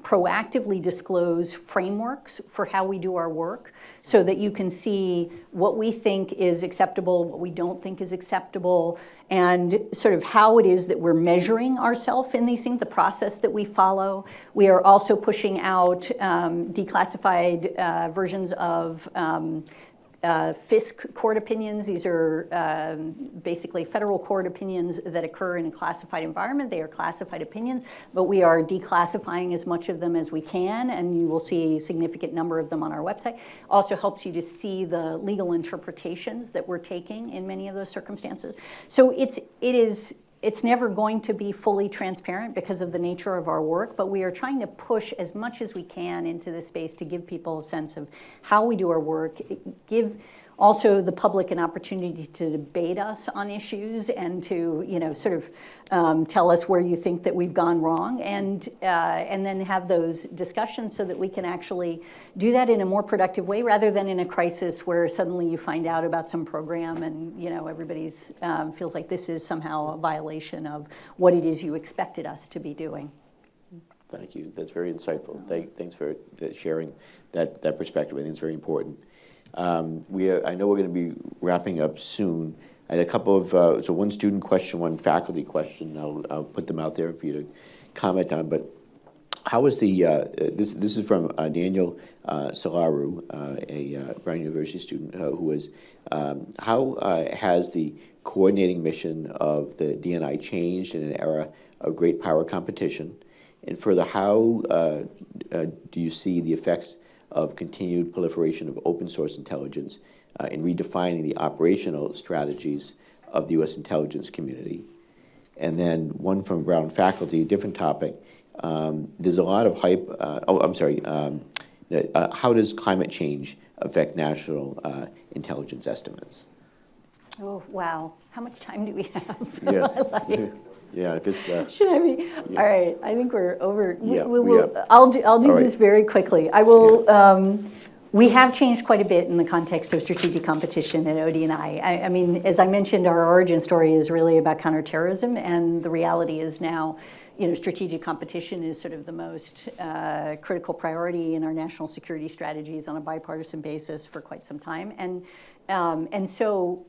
proactively disclose frameworks for how we do our work so that you can see what we think is acceptable, what we don't think is acceptable, and sort of how it is that we're measuring ourselves in these things, the process that we follow. We are also pushing out declassified versions of FISC court opinions. These are basically federal court opinions that occur in a classified environment. They are classified opinions, but we are declassifying as much of them as we can, and you will see a significant number of them on our website. Also helps you to see the legal interpretations that we're taking in many of those circumstances. So it's never going to be fully transparent because of the nature of our work, but we are trying to push as much as we can into this space to give people a sense of how we do our work, give also the public an opportunity to debate us on issues and to sort of tell us where you think that we've gone wrong, and then have those discussions so that we can actually do that in a more productive way rather than in a crisis where suddenly you find out about some program and everybody's feels like this is somehow a violation of what it is you expected us to be doing. Thank you. That's very insightful. Thanks for sharing that perspective. I think it's very important. I know we're going to be wrapping up soon. I had a couple of, so one student question, one faculty question. I'll put them out there for you to comment on. But how is the, this is from Daniel Solaru, a Brown University student, who was, how has the coordinating mission of the DNI changed in an era of great power competition? And further, how do you see the effects of continued proliferation of open source intelligence in redefining the operational strategies of the U.S. intelligence community? And then one from Brown faculty, different topic. There's a lot of hype, how does climate change affect national intelligence estimates? Oh, wow. How much time do we have? Yeah. Yeah, because should I be? Yeah. All right, I think we're over. Yeah, I'll do right. this very quickly. I will. Yeah. We have changed quite a bit in the context of strategic competition at ODNI. I mean, as I mentioned, our origin story is really about counterterrorism, and the reality is now, strategic competition is sort of the most critical priority in our national security strategies on a bipartisan basis for quite some time. And so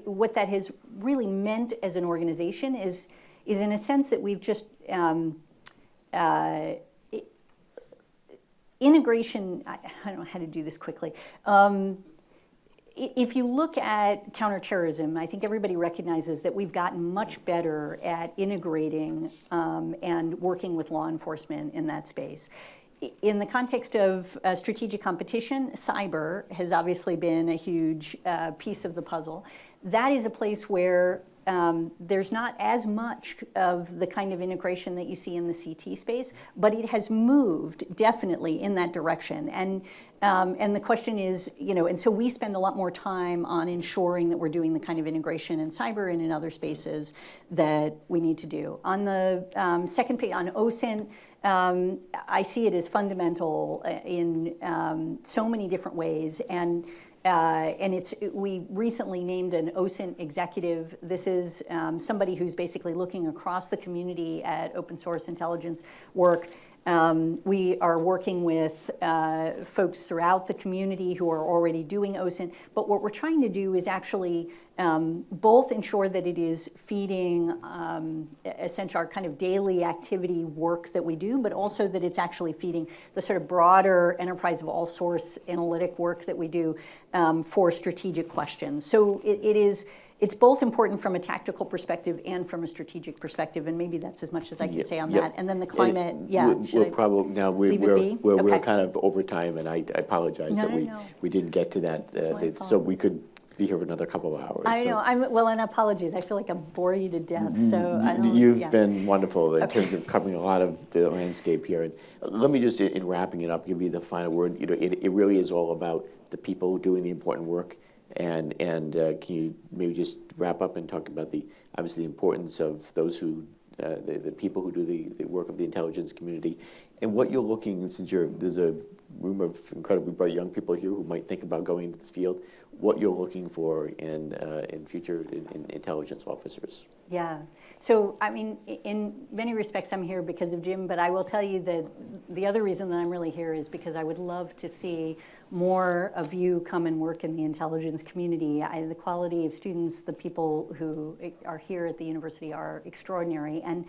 what that has really meant as an organization is in a sense that we've just integration. I don't know how to do this quickly. If you look at counterterrorism, I think everybody recognizes that we've gotten much better at integrating and working with law enforcement in that space. In the context of strategic competition, cyber has obviously been a huge piece of the puzzle. That is a place where there's not as much of the kind of integration that you see in the CT space, but it has moved definitely in that direction. And the question is, and so we spend a lot more time on ensuring that we're doing the kind of integration in cyber and in other spaces that we need to do. On the second page, on OSINT, I see it as fundamental in so many different ways, and we recently named an OSINT executive. This is somebody who's basically looking across the community at open source intelligence work. We are working with folks throughout the community who are already doing OSINT, but what we're trying to do is actually both ensure that it is feeding essentially our kind of daily activity work that we do, but also that it's actually feeding the sort of broader enterprise of all source analytic work that we do for strategic questions. So it's both important from a tactical perspective and from a strategic perspective, and maybe that's as much as I can say on that. And then the climate, We're probably now we're Okay. kind of over time, and I apologize that we didn't get to that. So we could be here for another couple of hours. I know. And apologies. I feel like I bore you to death. So I don't. You've been wonderful in terms of covering a lot of the landscape here. And let me just, in wrapping it up, give you the final word. It really is all about the people doing the important work. And can you maybe just wrap up and talk about obviously the importance of those who, the people who do the work of the intelligence community, and what you're looking, since there's a room of incredibly bright young people here who might think about going into this field, what you're looking for in future intelligence officers. Yeah. So, I mean, in many respects, I'm here because of Jim, but I will tell you that the other reason that I'm really here is because I would love to see more of you come and work in the intelligence community. The quality of students, the people who are here at the university are extraordinary. And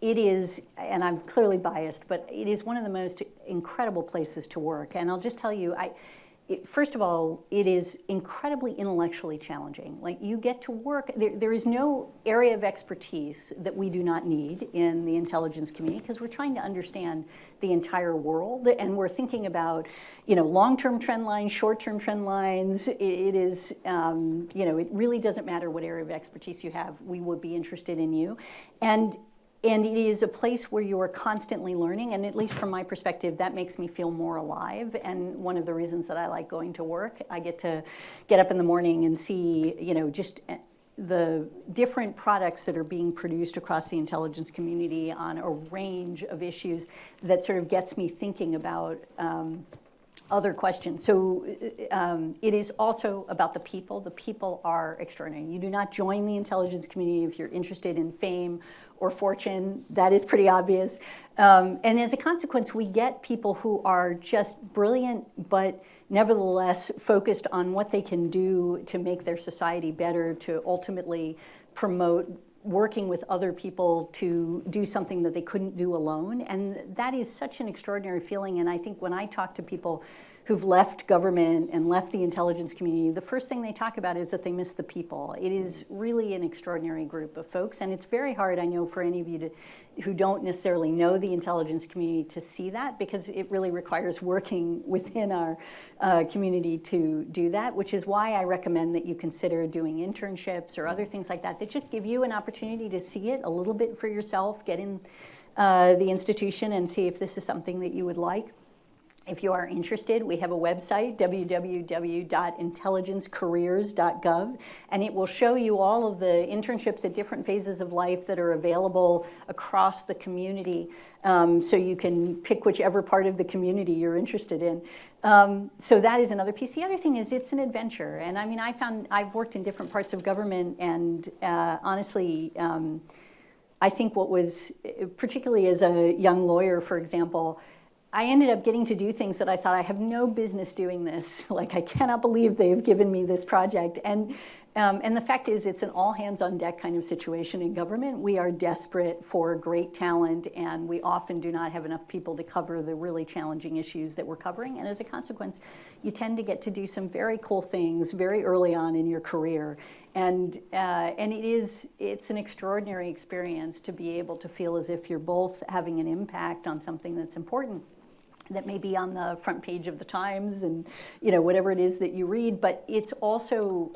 it is, and I'm clearly biased, but it is one of the most incredible places to work. And I'll just tell you, first of all, it is incredibly intellectually challenging. Like, you get to work, there is no area of expertise that we do not need in the intelligence community, because we're trying to understand the entire world, and we're thinking about, long-term trend lines, short-term trend lines. It is, it really doesn't matter what area of expertise you have, we would be interested in you. And it is a place where you are constantly learning, and at least from my perspective, that makes me feel more alive. And one of the reasons that I like going to work, I get to get up in the morning and see, just the different products that are being produced across the intelligence community on a range of issues that sort of gets me thinking about other questions. So it is also about the people. The people are extraordinary. You do not join the intelligence community if you're interested in fame or fortune. That is pretty obvious. And as a consequence, we get people who are just brilliant, but nevertheless focused on what they can do to make their society better, to ultimately promote working with other people to do something that they couldn't do alone. And that is such an extraordinary feeling. And I think when I talk to people who've left government and left the intelligence community, the first thing they talk about is that they miss the people. It is really an extraordinary group of folks, and it's very hard, I know, for any of you who don't necessarily know the intelligence community to see that, because it really requires working within our community to do that, which is why I recommend that you consider doing internships or other things like that just give you an opportunity to see it a little bit for yourself, get in the institution and see if this is something that you would like. If you are interested, we have a website, www.intelligencecareers.gov, and it will show you all of the internships at different phases of life that are available across the community, so you can pick whichever part of the community you're interested in. So that is another piece. The other thing is it's an adventure, and I mean, I've worked in different parts of government, and honestly, I think what was, particularly as a young lawyer, for example, I ended up getting to do things that I thought, I have no business doing this. Like, I cannot believe they've given me this project. And the fact is, it's an all hands on deck kind of situation in government. We are desperate for great talent, and we often do not have enough people to cover the really challenging issues that we're covering. And as a consequence, you tend to get to do some very cool things very early on in your career. And it's an extraordinary experience to be able to feel as if you're both having an impact on something that's important. that may be on the front page of the Times and, you know, whatever it is that you read, but it's also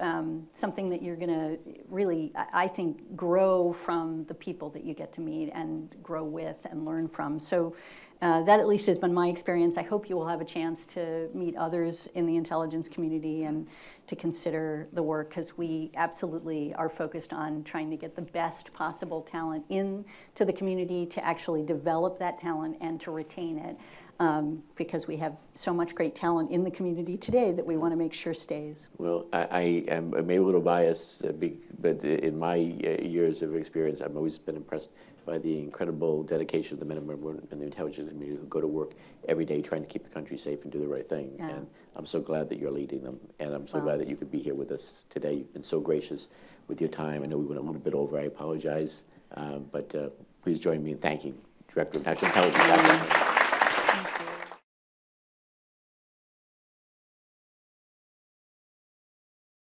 something that you're gonna really, I think, grow from the people that you get to meet and grow with and learn from. So that at least has been my experience. I hope you will have a chance to meet others in the intelligence community and to consider the work, because we absolutely are focused on trying to get the best possible talent into the community, to actually develop that talent and to retain it. Because we have so much great talent in the community today that we want to make sure stays. Well, I am maybe a little biased, but in my years of experience, I've always been impressed by the incredible dedication of the men and women in the intelligence community who go to work every day trying to keep the country safe and do the right thing. Yeah. And I'm so glad that you're leading them, and I'm so glad that you could be here with us today. You've been so gracious with your time. I know we went a little bit over. I apologize, but please join me in thanking Director of National Intelligence.